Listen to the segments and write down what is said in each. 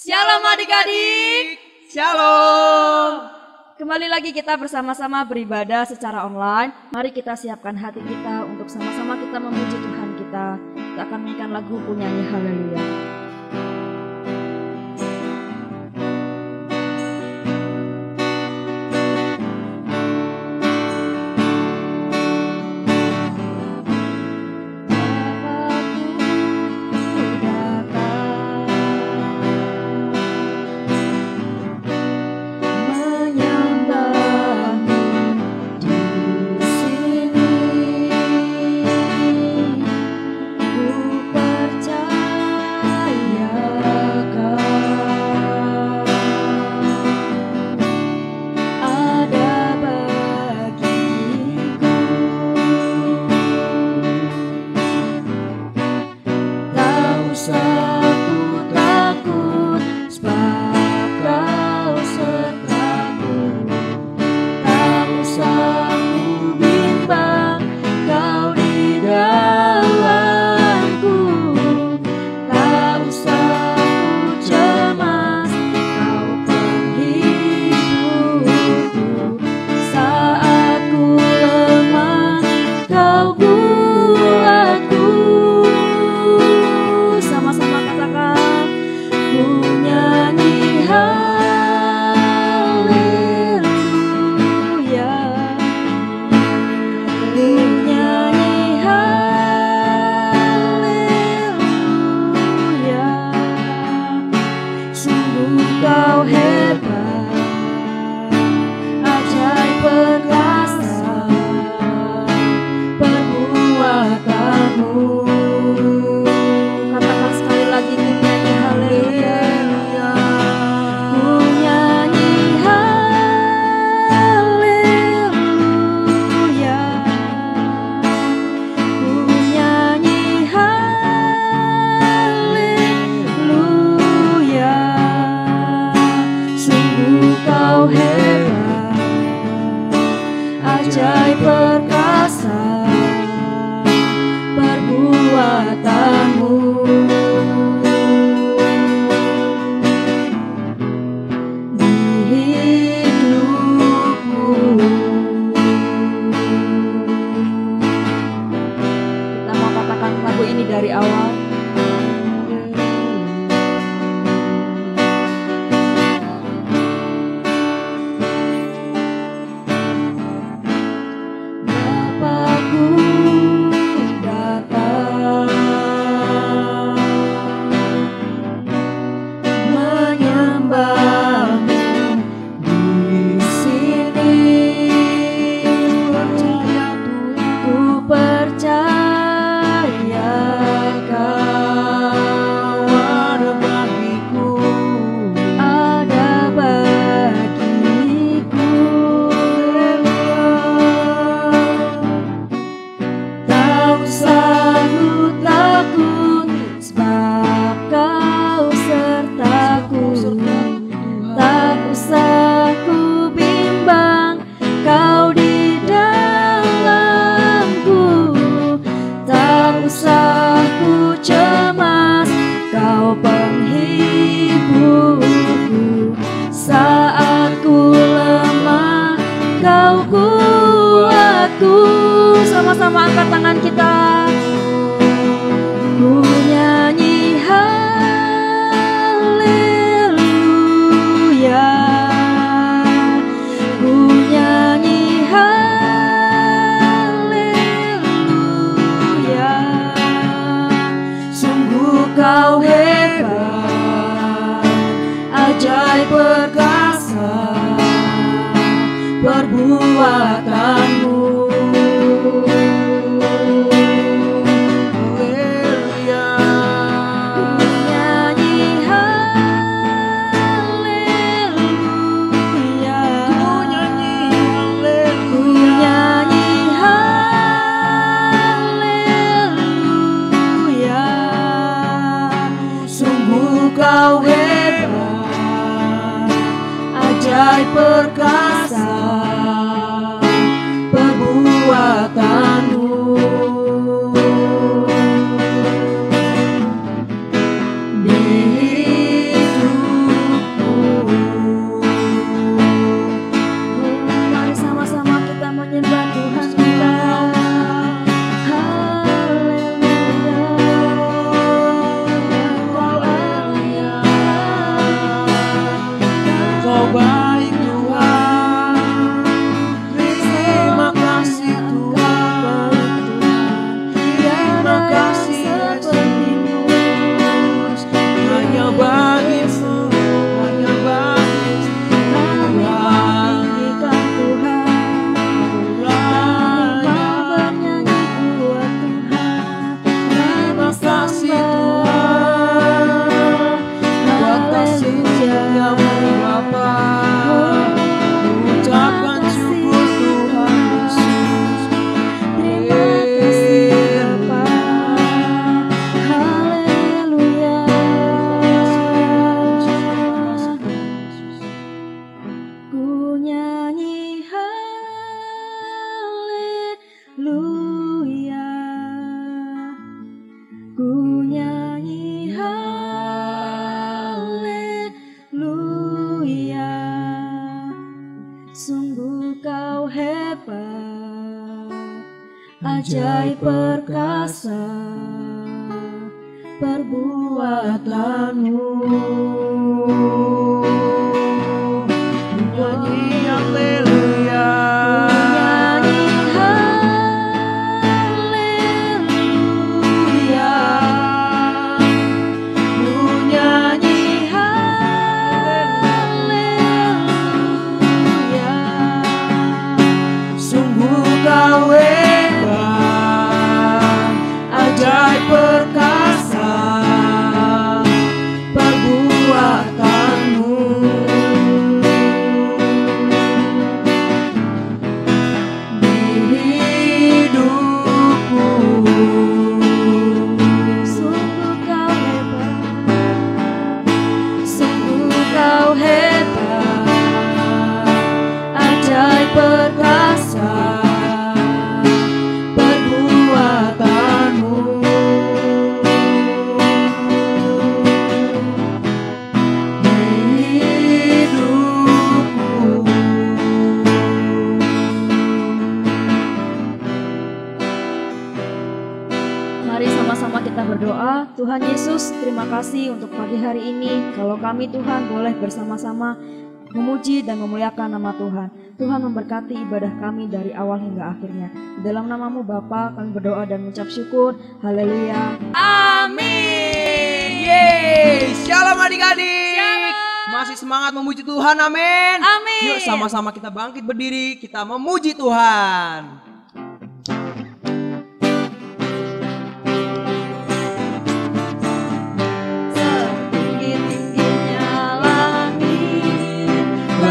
Shalom adik-adik. Shalom. Kembali lagi kita bersama-sama beribadah secara online. Mari kita siapkan hati kita untuk sama-sama kita memuji Tuhan kita. Kita akan menyanyikan lagu penyanyi Haleluya. Sama-sama angkat tangan kita. ajaib perkasa perbuatanmu. Nyanyi haleluya. Perkasa perbuatanmu. berdoa. Tuhan Yesus, terima kasih untuk pagi hari ini. Kalau kami Tuhan boleh bersama-sama memuji dan memuliakan nama Tuhan. Tuhan memberkati ibadah kami dari awal hingga akhirnya. Di dalam namamu Bapa kami berdoa dan mengucap syukur. Haleluya. Amin. Yeay. Shalom adik-adik. Shalom. Masih semangat memuji Tuhan, amin. Amin. Yuk sama-sama kita bangkit berdiri, kita memuji Tuhan.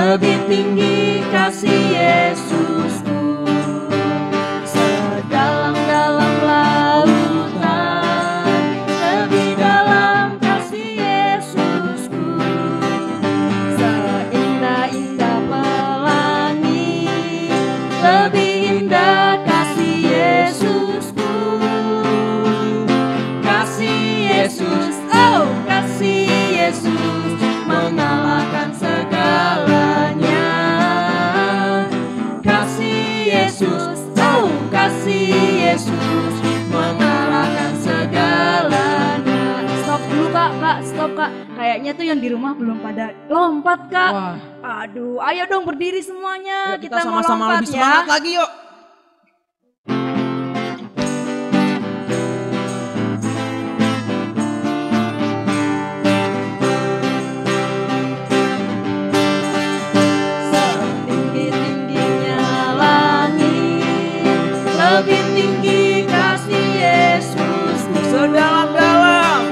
Lebih tinggi kasih Yesusku, sedalam-dalam lautan, lebih dalam kasih Yesusku, seindah-indah pelangi, lebih indah kasih Yesusku, kasih Yesus, oh kasih Yesus mengalahkan segala. Kasih Yesus mengalahkan segalanya. Stop dulu kak, stop kak. Kayaknya tuh yang di rumah belum pada lompat kak. Wah. Aduh, ayo dong berdiri semuanya. Yuk, kita sama-sama mau lompat lebih semangat ya. lagi yuk. Lebih tinggi kasih Yesusku, sedalam-dalam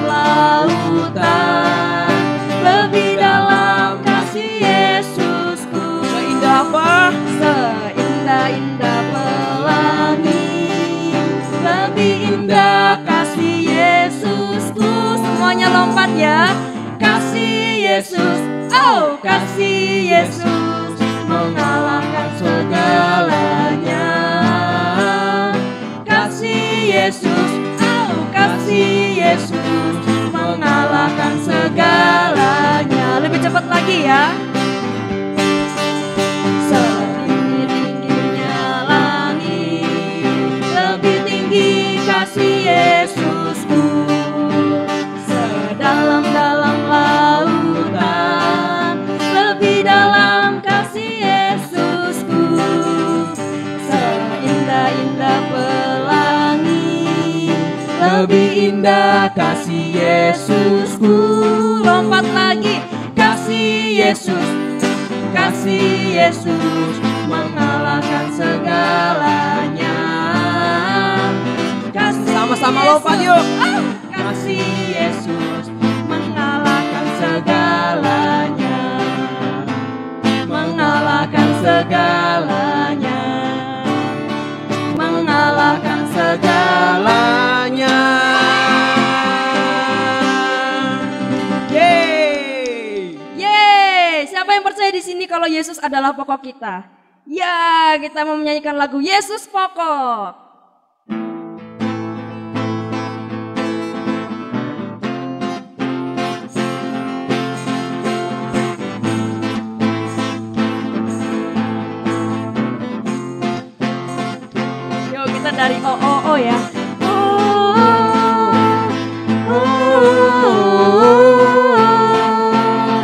lautan, lebih dalam kasih Yesusku, seindah apa? Seindah-indah pelangi, lebih indah kasih Yesusku. Semuanya lompat ya. Kasih Yesus, oh kasih Yesus mengalahkan segalanya. Kasih Yesus, oh kasih Yesus mengalahkan segalanya. Lebih cepat lagi ya. Setinggi-tingginya langit, lebih tinggi kasih Yesusku, sedalam-dalam lautan, lebih dalam kasih Yesusku, seindah-indah pelangi, lebih indah kasih Yesusku. Lompat lagi. Kasih Yesus, kasih Yesus mengalahkan segalanya. Kasih Sama-sama Yesus, lompat yuk. kasih Yesus mengalahkan segalanya, mengalahkan segalanya, mengalahkan segalanya. Yeay, siapa yang percaya di sini kalau Yesus adalah pokok kita? Ya, kita mau menyanyikan lagu Yesus Pokok. dari oh ya.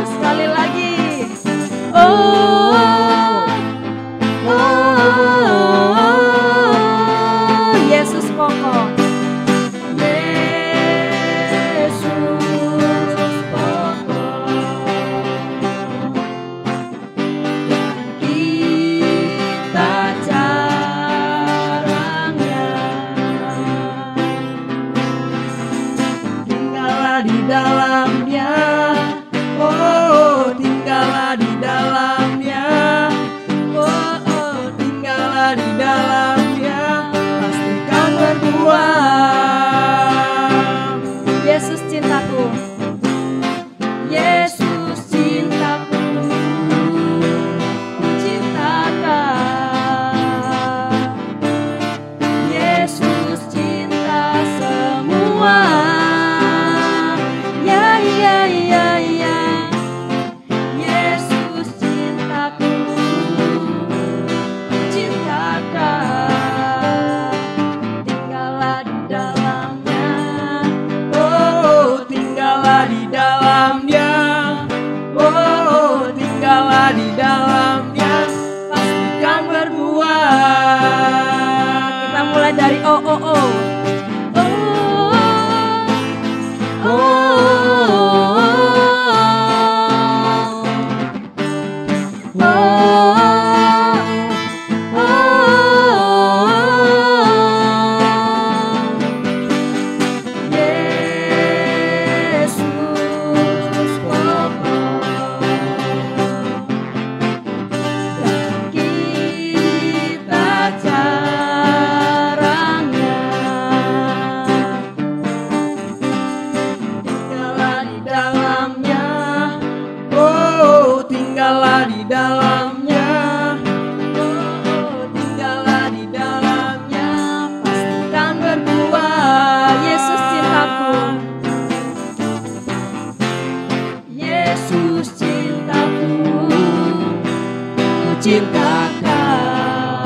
Sekali lagi. Yesus pokok. Yesus pokok. Kita caranya. Tinggallah di dalamnya. Oh, tinggallah di dalamnya. Oh, tinggallah di dalamnya. Pastikan berbuah. Yesus cintaku. Yesus cintaku, cintakan. Yesus cinta semua. Ya, ya, ya, ya. Yesus cintaku, cintakan. Tinggallah di dalamnya. Oh, tinggallah di dalamnya. Oh, tinggallah di dalamnya. Pastikan berbuah. Kita mulai dari oh. Yesus pokok. Kita caranya. Tinggallah di dalamnya. Oh, tinggallah di dalamnya. Oh, tinggallah di dalamnya. Pastikan berbuah. Yesus cintaku. Yesus cintaku, ku cintakan.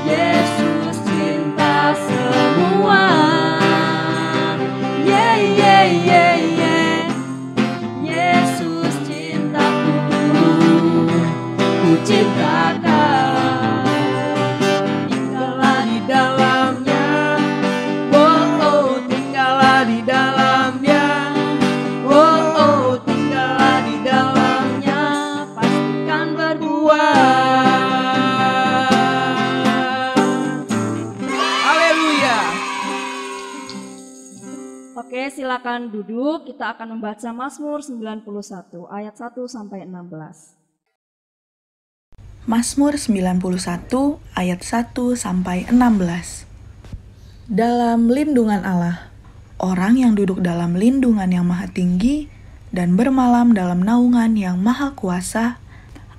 Yesus cinta semua. Yeah, yeah, yeah, yeah. Yesus cintaku, ku cintakan. Tinggallah di dalamnya. Oh, tinggallah di dalamnya. Oh, tinggallah di dalamnya. Pastikan berbuah. Haleluya. Oke, silakan duduk. Kita akan membaca Mazmur 91 ayat 1 sampai 16. Mazmur 91 ayat 1 sampai 16. Dalam lindungan Allah, orang yang duduk dalam lindungan yang maha tinggi dan bermalam dalam naungan yang maha kuasa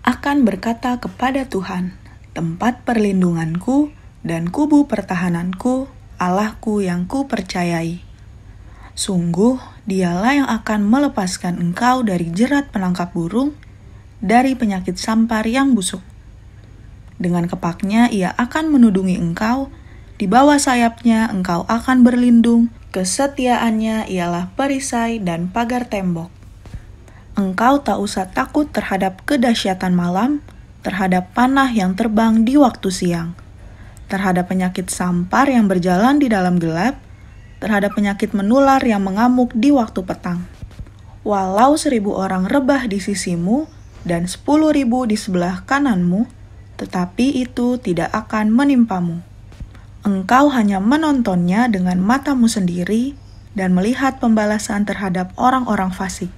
akan berkata kepada Tuhan, tempat perlindunganku dan kubu pertahananku, Allahku yang kupercayai. Sungguh, dialah yang akan melepaskan engkau dari jerat penangkap burung, dari penyakit sampar yang busuk. Dengan kepaknya ia akan menudungi engkau, di bawah sayapnya engkau akan berlindung, kesetiaannya ialah perisai dan pagar tembok. Engkau tak usah takut terhadap kedahsyatan malam, terhadap panah yang terbang di waktu siang, terhadap penyakit sampar yang berjalan di dalam gelap, terhadap penyakit menular yang mengamuk di waktu petang. Walau 1.000 orang rebah di sisimu dan 10.000 di sebelah kananmu, tetapi itu tidak akan menimpamu. Engkau hanya menontonnya dengan matamu sendiri dan melihat pembalasan terhadap orang-orang fasik.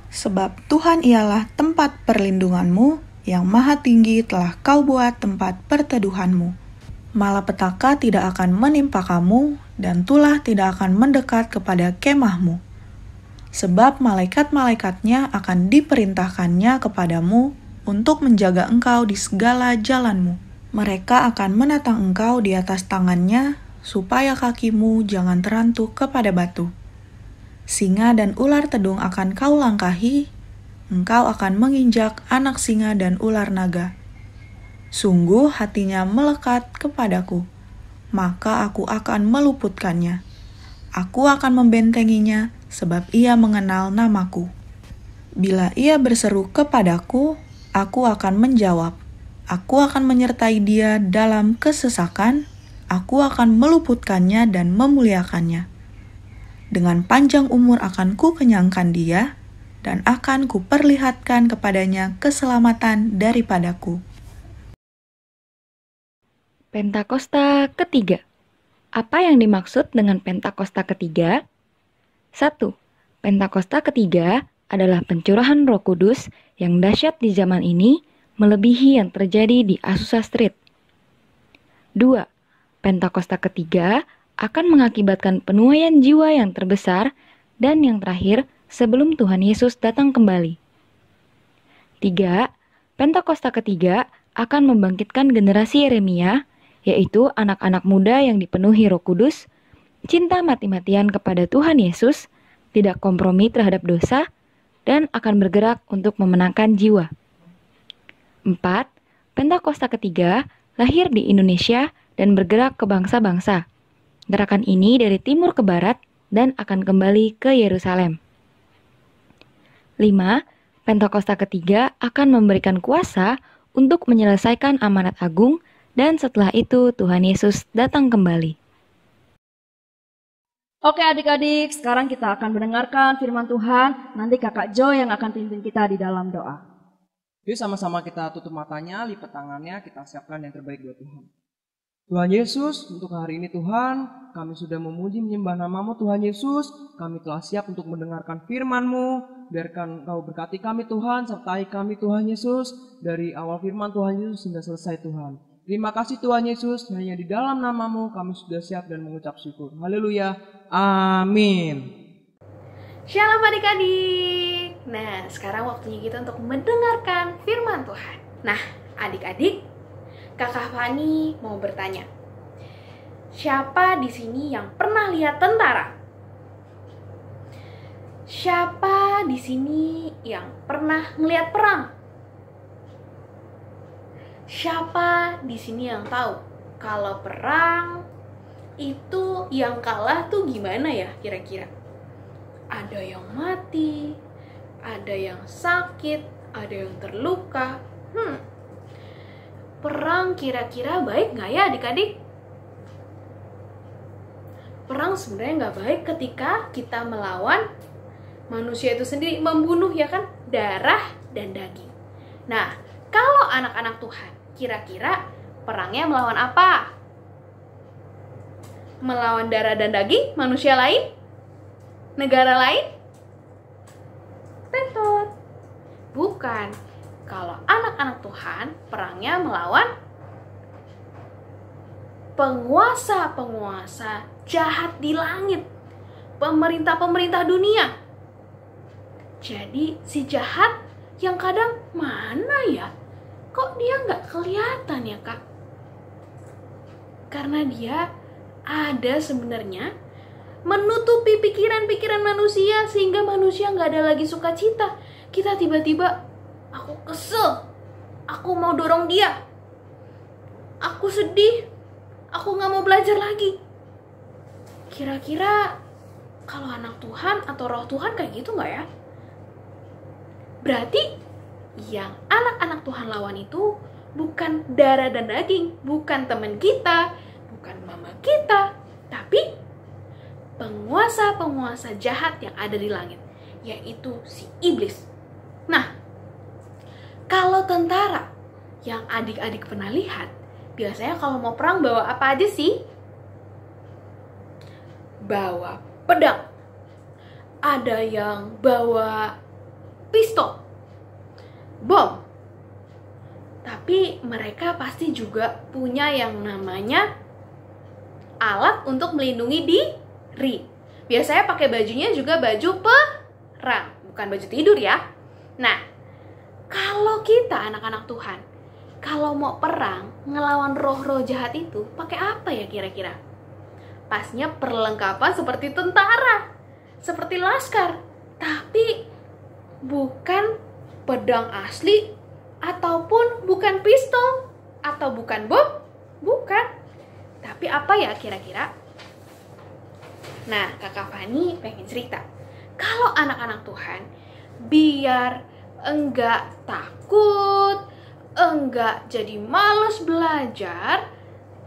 Sebab Tuhan ialah tempat perlindunganmu, yang maha tinggi telah kau buat tempat perteduhanmu. Malapetaka tidak akan menimpa kamu, dan tulah tidak akan mendekat kepada kemahmu. Sebab malaikat-malaikatnya akan diperintahkannya kepadamu untuk menjaga engkau di segala jalanmu. Mereka akan menatang engkau di atas tangannya, supaya kakimu jangan terantuk kepada batu. Singa dan ular tedung akan kau langkahi, engkau akan menginjak anak singa dan ular naga. Sungguh hatinya melekat kepadaku, maka aku akan meluputkannya. Aku akan membentenginya, sebab ia mengenal namaku. Bila ia berseru kepadaku, aku akan menjawab. Aku akan menyertai dia dalam kesesakan, aku akan meluputkannya dan memuliakannya. Dengan panjang umur akan kukenyangkan dia, dan akan kuperlihatkan kepadanya keselamatan daripadaku. Pentakosta ketiga. Apa yang dimaksud dengan Pentakosta ketiga? 1. Pentakosta ketiga adalah pencurahan Roh Kudus yang dahsyat di zaman ini, melebihi yang terjadi di Azusa Street. 2. Pentakosta ketiga akan mengakibatkan penuaian jiwa yang terbesar dan yang terakhir sebelum Tuhan Yesus datang kembali. 3. Pentakosta ketiga akan membangkitkan generasi Yeremia, yaitu anak-anak muda yang dipenuhi Roh Kudus, cinta mati-matian kepada Tuhan Yesus, tidak kompromi terhadap dosa, dan akan bergerak untuk memenangkan jiwa. 4. Pentakosta ketiga lahir di Indonesia dan bergerak ke bangsa-bangsa. Gerakan ini dari timur ke barat dan akan kembali ke Yerusalem. 5. Pentakosta ketiga akan memberikan kuasa untuk menyelesaikan amanat agung dan setelah itu Tuhan Yesus datang kembali. Oke adik-adik, sekarang kita akan mendengarkan firman Tuhan. Nanti kakak Jo yang akan pimpin kita di dalam doa. Yuk sama-sama kita tutup matanya, lipat tangannya, kita siapkan yang terbaik buat Tuhan. Tuhan Yesus, untuk hari ini Tuhan, kami sudah memuji menyembah nama-Mu Tuhan Yesus. Kami telah siap untuk mendengarkan firman-Mu. Biarkan Kau berkati kami Tuhan, sertai kami Tuhan Yesus. Dari awal firman Tuhan Yesus hingga selesai Tuhan. Terima kasih Tuhan Yesus, hanya di dalam nama-Mu kami sudah siap dan mengucap syukur. Haleluya, amin. Shalom adik-adik. Nah, sekarang waktunya kita untuk mendengarkan firman Tuhan. Nah, adik-adik, Kakak Fani mau bertanya. Siapa di sini yang pernah lihat tentara? Siapa di sini yang pernah melihat perang? Siapa di sini yang tahu kalau perang itu yang kalah tuh gimana ya kira-kira? Ada yang mati, ada yang sakit, ada yang terluka. Perang kira-kira baik nggak ya adik-adik? Perang sebenarnya nggak baik ketika kita melawan manusia itu sendiri, membunuh ya kan, darah dan daging. Nah, kalau anak-anak Tuhan, kira-kira perangnya melawan apa? Melawan darah dan daging, manusia lain? Negara lain? Tetot. Bukan. Kalau anak-anak Tuhan, perangnya melawan penguasa-penguasa jahat di langit. Pemerintah-pemerintah dunia. Jadi si jahat yang kadang mana ya? Kok dia nggak kelihatan ya kak? Karena dia ada sebenarnya menutupi pikiran-pikiran manusia sehingga manusia nggak ada lagi sukacita. Kita tiba-tiba, aku kesel, aku mau dorong dia, aku sedih, aku nggak mau belajar lagi. Kira-kira kalau anak Tuhan atau roh Tuhan kayak gitu nggak ya? Berarti yang anak-anak Tuhan lawan itu bukan darah dan daging, bukan teman kita, bukan mama kita, tapi penguasa-penguasa jahat yang ada di langit, yaitu si iblis. Nah, kalau tentara yang adik-adik pernah lihat, biasanya kalau mau perang bawa apa aja sih? Bawa pedang. Ada yang bawa pistol, bom. Tapi mereka pasti juga punya yang namanya alat untuk melindungi diri. Biasanya pakai bajunya juga baju perang, bukan baju tidur ya. Nah, kalau kita anak-anak Tuhan, kalau mau perang, ngelawan roh-roh jahat itu, pakai apa ya kira-kira? Pasnya perlengkapan seperti tentara, seperti laskar, tapi bukan pedang asli, ataupun bukan pistol, Atau bukan, Bob? Bukan. Tapi apa ya kira-kira? Nah, Kakak Fani pengen cerita. Kalau anak-anak Tuhan, biar enggak takut, enggak jadi malas belajar,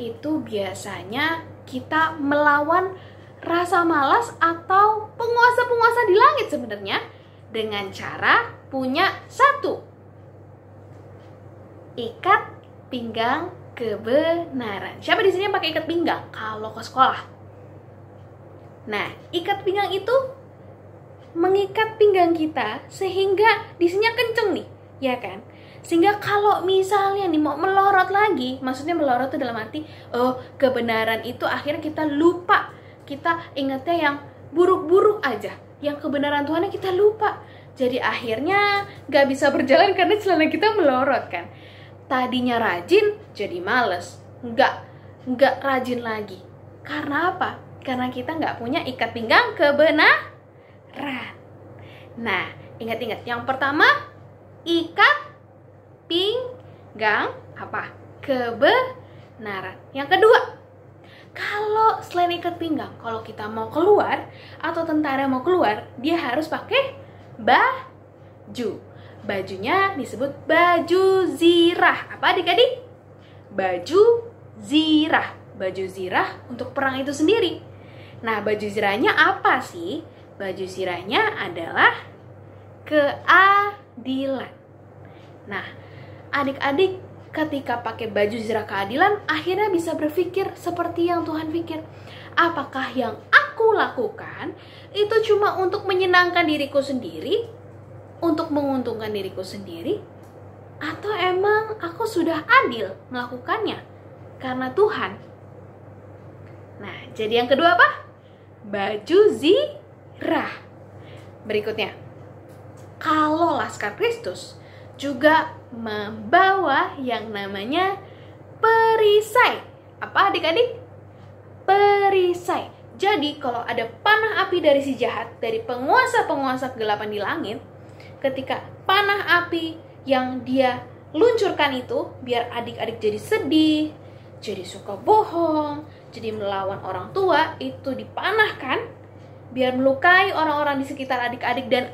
itu biasanya kita melawan rasa malas atau penguasa-penguasa di langit sebenarnya dengan cara punya satu, ikat pinggang kebenaran. Siapa di sini yang pakai ikat pinggang kalau ke sekolah? Nah, ikat pinggang itu mengikat pinggang kita sehingga di sini kenceng nih, ya kan? Sehingga kalau misalnya nih mau melorot lagi, maksudnya melorot itu dalam arti, kebenaran itu akhirnya kita lupa. Kita ingatnya yang buruk-buruk aja, yang kebenaran Tuhan kita lupa. Jadi akhirnya gak bisa berjalan karena celana kita melorot kan. Tadinya rajin jadi males, nggak rajin lagi. Karena apa? Karena kita nggak punya ikat pinggang kebenaran. Nah, ingat-ingat. Yang pertama, ikat pinggang apa? Kebenaran. Yang kedua, kalau selain ikat pinggang, kalau kita mau keluar atau tentara mau keluar, dia harus pakai baju. Bajunya disebut baju zirah. Apa adik-adik? Baju zirah. Baju zirah untuk perang itu sendiri. Nah, baju zirahnya apa sih? Baju zirahnya adalah keadilan. Nah, adik-adik ketika pakai baju zirah keadilan, akhirnya bisa berpikir seperti yang Tuhan pikir. Apakah yang aku lakukan itu cuma untuk menyenangkan diriku sendiri, untuk menguntungkan diriku sendiri, atau emang aku sudah adil melakukannya karena Tuhan? Nah, jadi yang kedua apa? Baju zirah. Berikutnya, kalau Laskar Kristus juga membawa yang namanya perisai. Apa adik-adik? Perisai. Jadi kalau ada panah api dari si jahat, dari penguasa-penguasa kegelapan di langit, ketika panah api yang dia luncurkan itu, biar adik-adik jadi sedih, jadi suka bohong, jadi melawan orang tua, itu dipanahkan, biar melukai orang-orang di sekitar adik-adik dan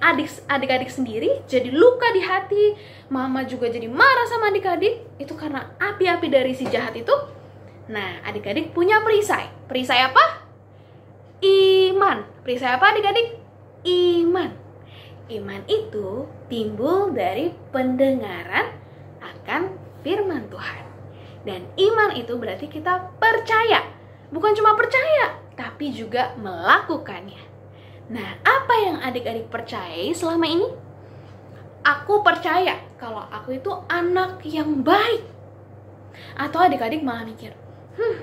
adik-adik sendiri, jadi luka di hati, mama juga jadi marah sama adik-adik, itu karena api-api dari si jahat itu. Nah, adik-adik punya perisai. Perisai apa? Iman. Perisai apa adik-adik? Iman. Iman itu timbul dari pendengaran akan firman Tuhan. Dan iman itu berarti kita percaya. Bukan cuma percaya, tapi juga melakukannya. Nah, apa yang adik-adik percayai selama ini? Aku percaya kalau aku itu anak yang baik. Atau adik-adik malah mikir,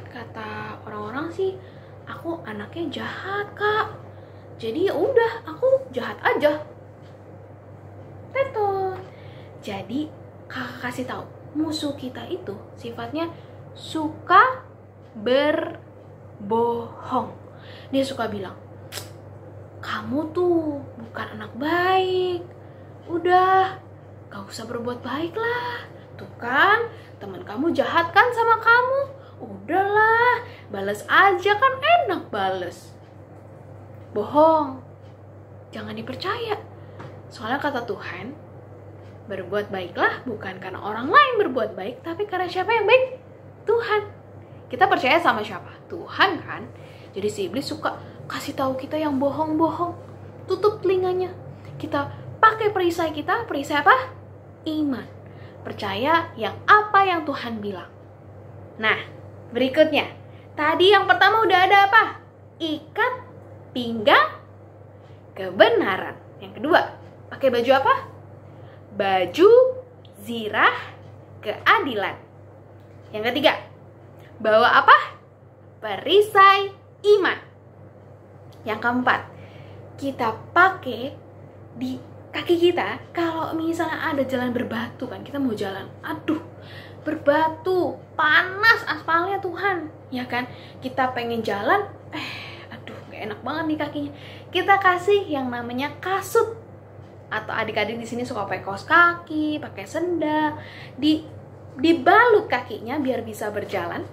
kata orang-orang sih, aku anaknya jahat, Kak. Jadi ya udah, aku jahat aja. Tetot. Jadi kakak kasih tahu, musuh kita itu sifatnya suka berbohong. Dia suka bilang, kamu tuh bukan anak baik. Udah, gak usah berbuat baik lah. Tuh kan, teman kamu jahat kan sama kamu. Udahlah, bales aja kan enak bales. Bohong. Jangan dipercaya. Soalnya kata Tuhan, berbuat baiklah bukan karena orang lain berbuat baik, tapi karena siapa yang baik? Tuhan. Kita percaya sama siapa? Tuhan kan? Jadi si iblis suka kasih tahu kita yang bohong-bohong. Tutup telinganya. Kita pakai perisai kita, perisai apa? Iman. Percaya yang apa yang Tuhan bilang. Nah, berikutnya. Tadi yang pertama udah ada apa? Ikat pinggang kebenaran. Yang kedua, pakai baju apa? Baju zirah keadilan. Yang ketiga, bawa apa? Perisai iman. Yang keempat, kita pakai di kaki kita. Kalau misalnya ada jalan berbatu kan, kita mau jalan, aduh, berbatu, panas aspalnya Tuhan, ya kan? Kita pengen jalan, aduh, gak enak banget nih kakinya. Kita kasih yang namanya kasut. Atau adik-adik di sini suka pakai kaos kaki, pakai sendal, dibalut kakinya biar bisa berjalan,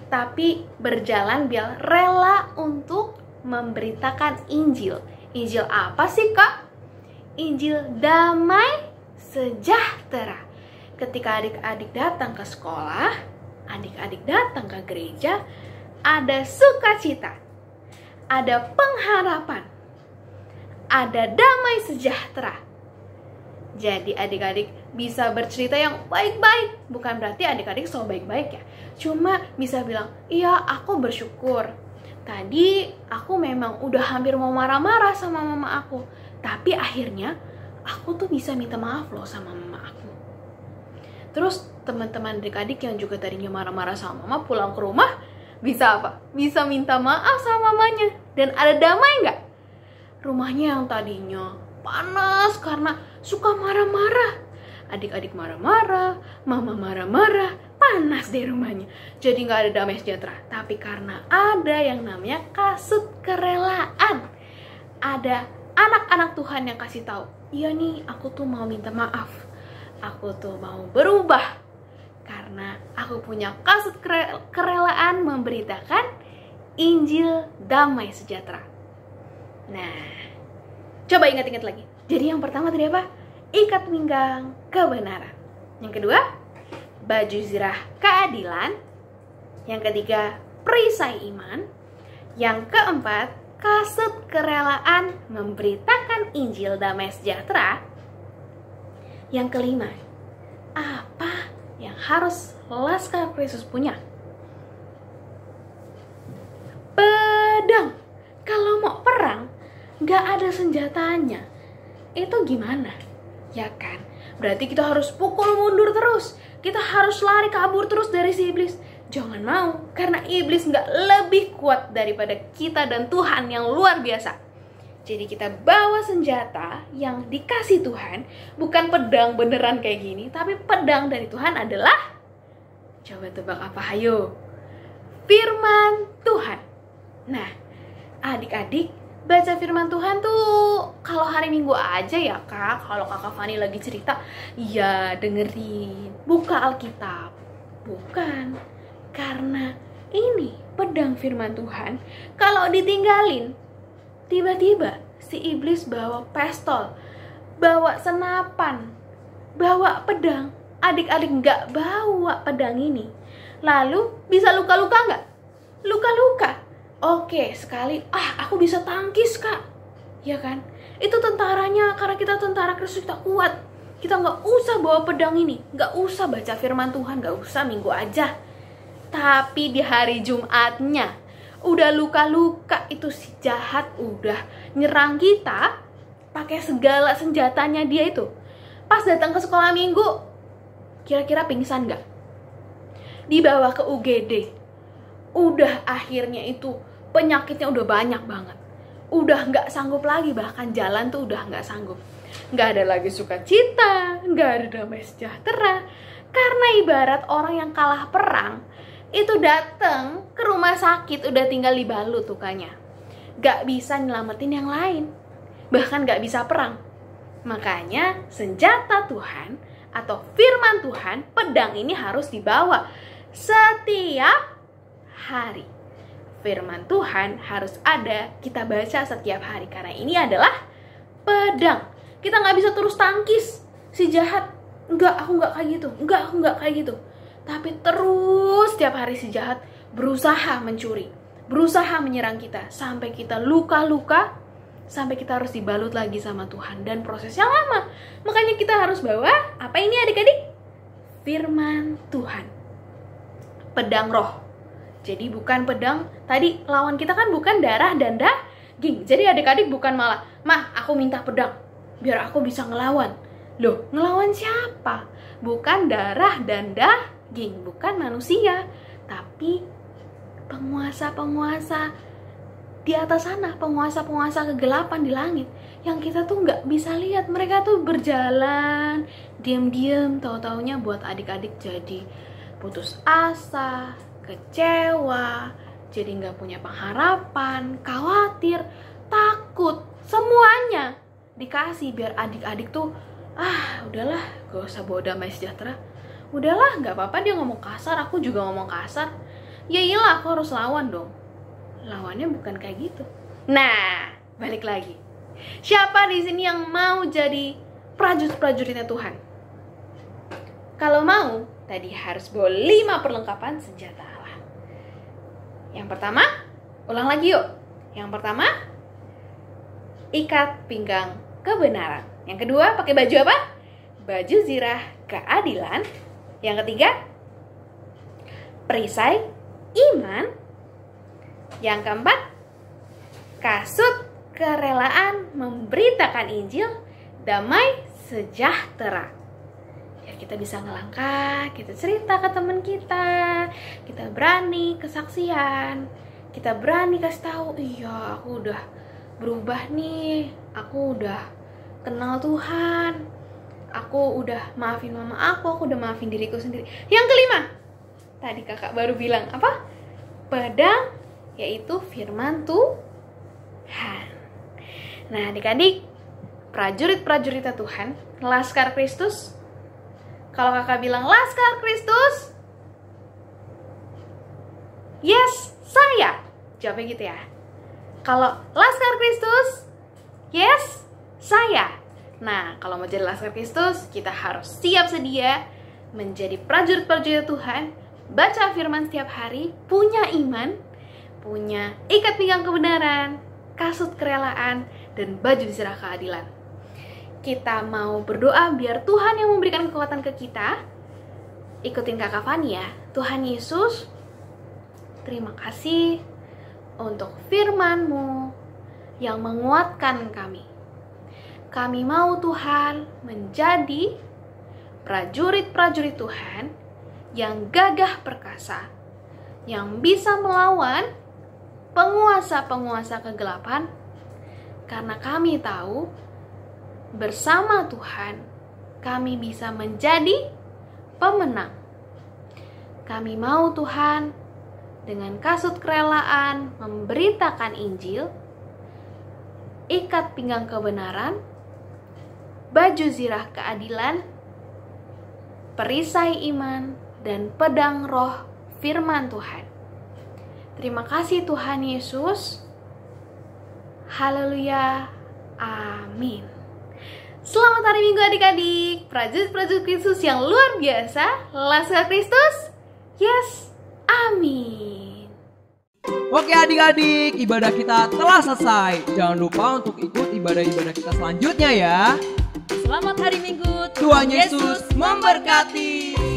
tapi berjalan biar rela untuk memberitakan Injil. Injil apa sih, Kak? Injil damai sejahtera. Ketika adik-adik datang ke sekolah, adik-adik datang ke gereja, ada sukacita, ada pengharapan, ada damai sejahtera. Jadi adik-adik bisa bercerita yang baik-baik. Bukan berarti adik-adik selalu baik-baik ya. Cuma bisa bilang, iya aku bersyukur. Tadi aku memang udah hampir mau marah-marah sama mama aku. Tapi akhirnya aku tuh bisa minta maaf loh sama mama aku. Terus teman-teman adik-adik yang juga tadinya marah-marah sama mama pulang ke rumah, bisa apa? Bisa minta maaf sama mamanya. Dan ada damai nggak? Rumahnya yang tadinya panas karena suka marah-marah. Adik-adik marah-marah, mama marah-marah, panas deh rumahnya. Jadi nggak ada damai sejahtera. Tapi karena ada yang namanya kasut kerelaan. Ada anak-anak Tuhan yang kasih tahu, iya nih aku tuh mau minta maaf. Aku tuh mau berubah. Karena aku punya kasut kerelaan memberitakan Injil damai sejahtera. Nah, coba ingat-ingat lagi. Jadi yang pertama tadi apa? Ikat pinggang kebenaran. Yang kedua, baju zirah keadilan. Yang ketiga, perisai iman. Yang keempat, kasut kerelaan memberitakan Injil damai sejahtera. Yang kelima, apa yang harus Laskar Kristus punya? Pedang. Kalau mau perang, gak ada senjatanya. Itu gimana? Ya kan? Berarti kita harus pukul mundur terus. Kita harus lari kabur terus dari si iblis. Jangan mau, karena iblis gak lebih kuat daripada kita dan Tuhan yang luar biasa. Jadi kita bawa senjata yang dikasih Tuhan, bukan pedang beneran kayak gini, tapi pedang dari Tuhan adalah, coba tebak apa, hayo? Firman Tuhan. Nah, adik-adik, baca firman Tuhan tuh kalau hari Minggu aja ya Kak. Kalau Kakak Fani lagi cerita, ya dengerin, buka Alkitab. Bukan, karena ini pedang firman Tuhan. Kalau ditinggalin, tiba-tiba si iblis bawa pistol, bawa senapan, bawa pedang. Adik-adik nggak bawa pedang ini, lalu bisa luka-luka nggak? Luka-luka. Oke, sekali, aku bisa tangkis Kak. Ya kan? Itu tentaranya, karena kita tentara Kristus, kita kuat. Kita nggak usah bawa pedang ini, nggak usah baca firman Tuhan, nggak usah Minggu aja. Tapi di hari Jumatnya, udah luka-luka, itu si jahat udah nyerang kita pakai segala senjatanya dia itu. Pas datang ke sekolah Minggu, kira-kira pingsan nggak? Dibawa ke UGD, udah akhirnya itu penyakitnya udah banyak banget, udah nggak sanggup lagi, bahkan jalan tuh udah nggak sanggup. Nggak ada lagi sukacita, nggak ada damai sejahtera, karena ibarat orang yang kalah perang itu datang ke rumah sakit udah tinggal dibalut lukanya, nggak bisa nyelamatin yang lain, bahkan nggak bisa perang. Makanya senjata Tuhan atau firman Tuhan, pedang ini harus dibawa setiap hari. Firman Tuhan harus ada, kita baca setiap hari, karena ini adalah pedang. Kita nggak bisa terus tangkis si jahat. Enggak, aku nggak kayak gitu. Enggak, aku nggak kayak gitu. Tapi terus setiap hari si jahat berusaha mencuri, berusaha menyerang kita, sampai kita luka-luka, sampai kita harus dibalut lagi sama Tuhan. Dan prosesnya lama. Makanya kita harus bawa, apa ini adik-adik? Firman Tuhan. Pedang roh. Jadi bukan pedang, tadi lawan kita kan bukan darah dan daging. Jadi adik-adik bukan malah, "Mah, aku minta pedang biar aku bisa ngelawan." Loh, ngelawan siapa? Bukan darah dan daging, bukan manusia, tapi penguasa-penguasa di atas sana, penguasa-penguasa kegelapan di langit yang kita tuh nggak bisa lihat. Mereka tuh berjalan diam-diam, tahu-taunya buat adik-adik jadi putus asa, kecewa, jadi nggak punya pengharapan, khawatir, takut, semuanya dikasih biar adik-adik tuh udahlah, gak usah bawa damai sejahtera, Udahlah, nggak apa-apa dia ngomong kasar, aku juga ngomong kasar. Ya iyalah, aku harus lawan dong. Lawannya bukan kayak gitu. Nah, balik lagi. Siapa di sini yang mau jadi prajurit-prajuritnya Tuhan? Kalau mau, tadi harus bawa 5 perlengkapan senjata Allah. Yang pertama, ulang lagi yuk. Yang pertama, ikat pinggang kebenaran. Yang kedua, pakai baju apa? Baju zirah keadilan. Yang ketiga, perisai iman. Yang keempat, kasut kerelaan memberitakan Injil, damai sejahtera. Ya, kita bisa ngelangkah, kita cerita ke teman kita berani kesaksian, kita berani kasih tahu, iya aku udah berubah nih, aku udah kenal Tuhan, aku udah maafin mama aku udah maafin diriku sendiri. Yang kelima, tadi kakak baru bilang apa? Pedang, yaitu firman Tuhan. Nah, adik-adik, prajurit-prajuritnya Tuhan, Laskar Kristus. Kalau kakak bilang Laskar Kristus, yes, saya. Jawabnya gitu ya. Kalau Laskar Kristus, yes, saya. Nah, kalau mau jadi Laskar Kristus, kita harus siap sedia menjadi prajurit-prajurit Tuhan, baca firman setiap hari, punya iman, punya ikat pinggang kebenaran, kasut kerelaan, dan baju zirah keadilan. Kita mau berdoa biar Tuhan yang memberikan kekuatan ke kita. Ikutin Kakak Fani ya. Tuhan Yesus, terima kasih untuk firman-Mu yang menguatkan kami. Kami mau Tuhan menjadi prajurit-prajurit Tuhan yang gagah perkasa, yang bisa melawan penguasa-penguasa kegelapan, karena kami tahu bersama Tuhan kami bisa menjadi pemenang. Kami mau Tuhan dengan kasut kerelaan memberitakan Injil, ikat pinggang kebenaran, baju zirah keadilan, perisai iman, dan pedang roh firman Tuhan. Terima kasih Tuhan Yesus. Haleluya. Amin. Selamat hari Minggu adik-adik, prajurit-prajurit Kristus yang luar biasa, Laskar Kristus. Yes. Amin. Oke adik-adik, ibadah kita telah selesai. Jangan lupa untuk ikut ibadah-ibadah kita selanjutnya ya. Selamat hari Minggu. Tuhan Yesus memberkati.